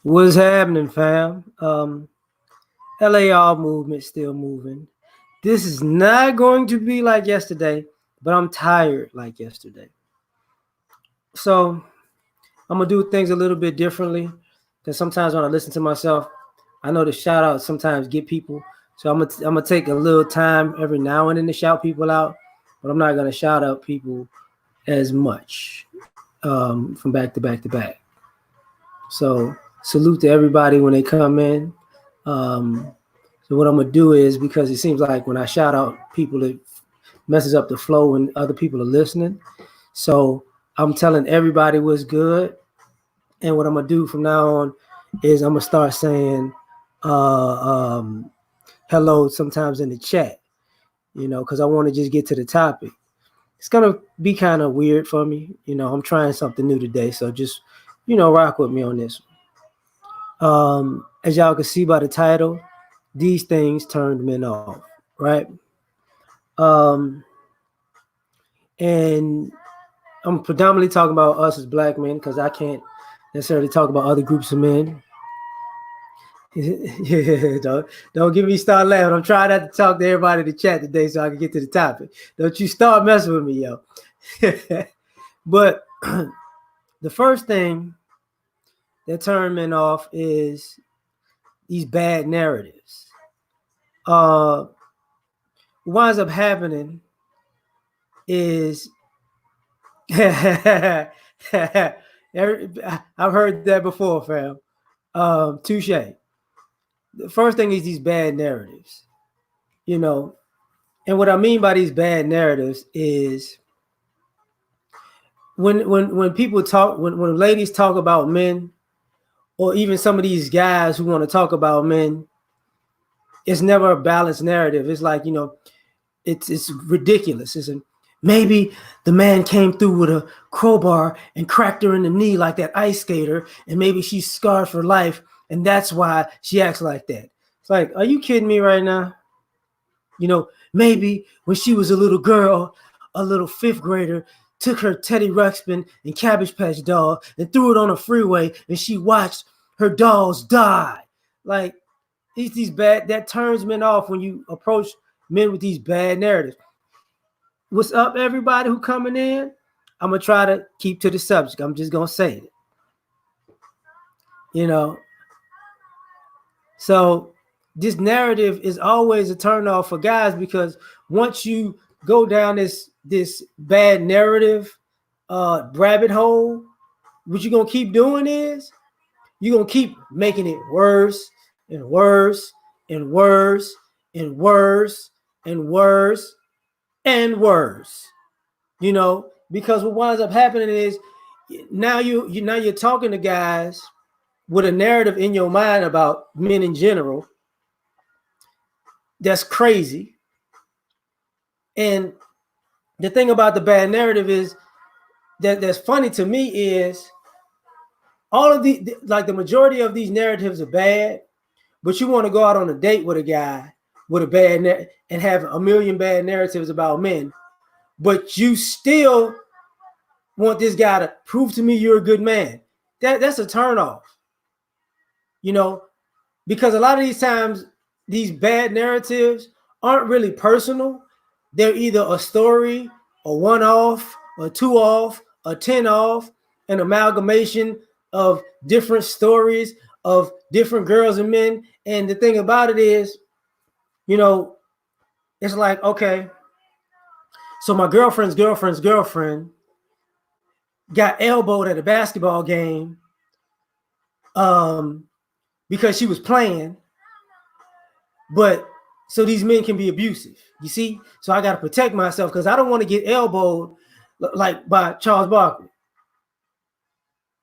What's happening, fam? LAR movement still moving. This is not going to be like yesterday, but I'm tired like yesterday. So I'm gonna do things a little bit differently because sometimes when I listen to myself, I know the shout outs sometimes get people. So I'm gonna take a little time every now and then to shout people out, but I'm not gonna shout out people as much from back to back to back. So salute to everybody when they come in. Um, so what I'm gonna do is because it seems like when I shout out people, it messes up the flow when other people are listening. So I'm telling everybody what's good, and what I'm gonna do from now on is I'm gonna start saying hello sometimes in the chat, because I want to just get to the topic. It's gonna be kind of weird for me, I'm trying something new today, so just rock with me on this. As y'all can see by the title, these things turned men off, right? Um, and I'm predominantly talking about us as black men because I can't necessarily talk about other groups of men. Yeah, don't get me start laughing. I'm trying not to talk to everybody in the chat today so I can get to the topic. Don't you start messing with me, yo. But the first thing that turned men off is these bad narratives. What winds up happening is I've heard that before, fam. Touche. The first thing is these bad narratives, you know, and what I mean by these bad narratives is when people talk, when ladies talk about men, or even some of these guys who want to talk about men, it's never a balanced narrative. It's like, it's ridiculous. Maybe the man came through with a crowbar and cracked her in the knee like that ice skater, and maybe she's scarred for life, and that's why she acts like that. It's like, are you kidding me right now? Maybe when she was a little girl, a little fifth grader took her Teddy Ruxpin and Cabbage Patch doll and threw it on a freeway, and she watched her dolls die. Like, these bad, that turns men off when you approach men with these bad narratives. What's up, everybody who coming in? I'm gonna try to keep to the subject. I'm just gonna say it. So this narrative is always a turnoff for guys because once you go down this bad narrative rabbit hole, what you're gonna keep doing is you're gonna keep making it worse and worse and worse and worse and worse and worse. Because what winds up happening is now you're talking to guys with a narrative in your mind about men in general that's crazy. And the thing about the bad narrative is that's funny to me is all of the majority of these narratives are bad, but you want to go out on a date with a guy with a bad and have a million bad narratives about men, but you still want this guy to prove to me you're a good man. That's a turnoff. Because a lot of these times these bad narratives aren't really personal. They're either a story, a one off, a two off, a 10 off, an amalgamation of different stories of different girls and men. And the thing about it is, it's like, okay, so my girlfriend's girlfriend got elbowed at a basketball game because she was playing, but so these men can be abusive. You see? So I got to protect myself because I don't want to get elbowed like by Charles Barkley.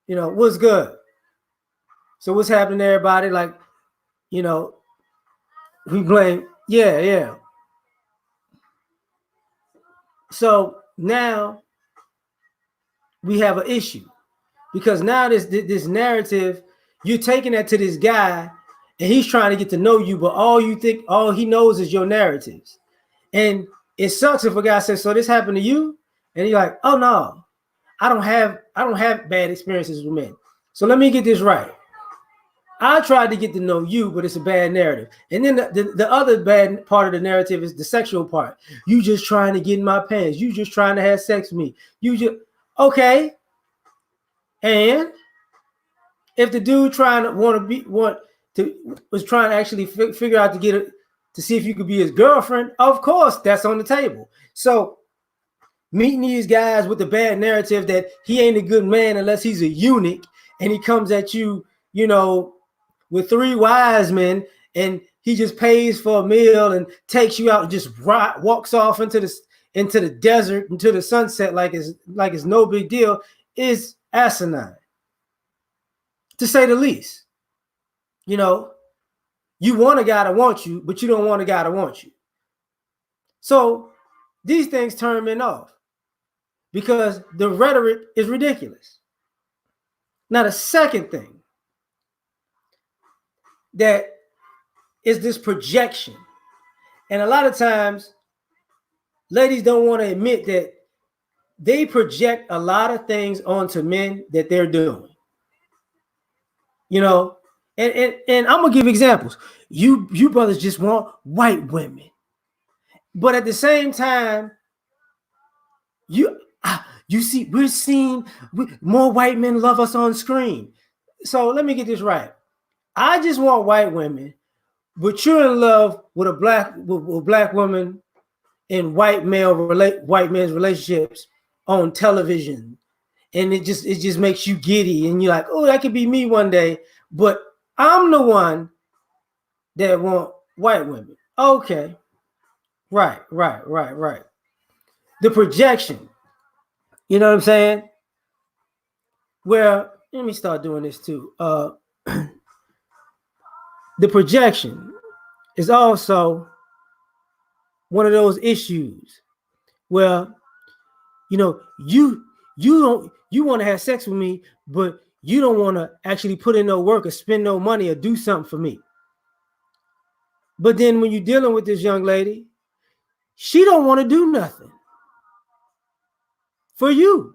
What's good? So what's happening to everybody? Like, we blame, yeah. So now we have an issue because now this narrative, you're taking that to this guy and he's trying to get to know you, but all he knows is your narratives. And it sucks if a guy says, so this happened to you? And you're like, oh no, I don't have bad experiences with men. So let me get this right. I tried to get to know you, but it's a bad narrative. And then the other bad part of the narrative is the sexual part. You just trying to get in my pants. You just trying to have sex with me. You just okay. And if the dude trying to want to was trying to actually figure out to get it to see if you could be his girlfriend, of course that's on the table. So meeting these guys with the bad narrative that he ain't a good man unless he's a eunuch, and he comes at you, with three wise men, and he just pays for a meal and takes you out and just walks off into the desert, into the sunset like it's no big deal, is asinine, to say the least. You want a guy to want you, but you don't want a guy to want you. So these things turn men off because the rhetoric is ridiculous. Now, the second thing that is this projection. And a lot of times, ladies don't want to admit that they project a lot of things onto men that they're doing. And I'm gonna give examples. You brothers just want white women, but at the same time, you see, we're seeing more white men love us on screen. So let me get this right. I just want white women, but you're in love with a black woman in white men's relationships on television, and it just makes you giddy, and you're like, oh, that could be me one day, but I'm the one that want white women. Okay, right. The projection, you know what I'm saying? Well, let me start doing this too. The projection is also one of those issues where you want to have sex with me, but you don't want to actually put in no work or spend no money or do something for me. But then when you're dealing with this young lady, she don't want to do nothing for you.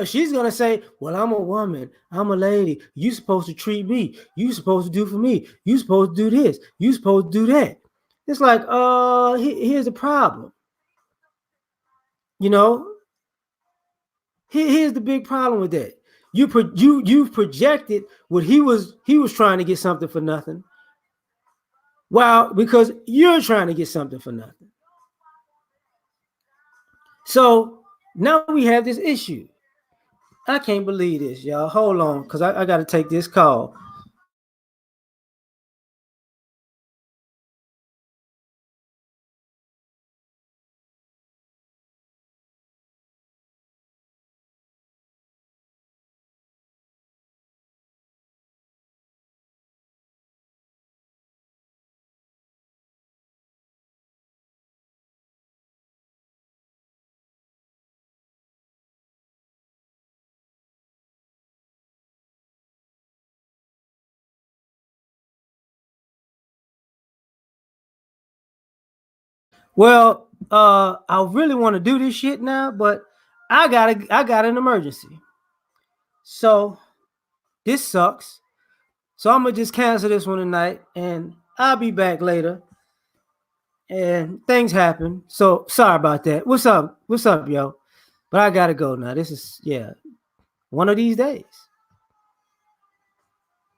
She's going to say, well, I'm a woman. I'm a lady. You supposed to treat me. You supposed to do for me. You supposed to do this. You supposed to do that. It's like, here's the problem. Here's the big problem with that. You've projected what he was trying to get something for nothing. Well, because you're trying to get something for nothing. So now we have this issue. I can't believe this, y'all. Hold on, because I got to take this call. Well, I really want to do this shit now, but I got an emergency. So this sucks. So I'm gonna just cancel this one tonight, and I'll be back later. And things happen. So sorry about that. What's up? What's up, yo? But I gotta go now. This is one of these days.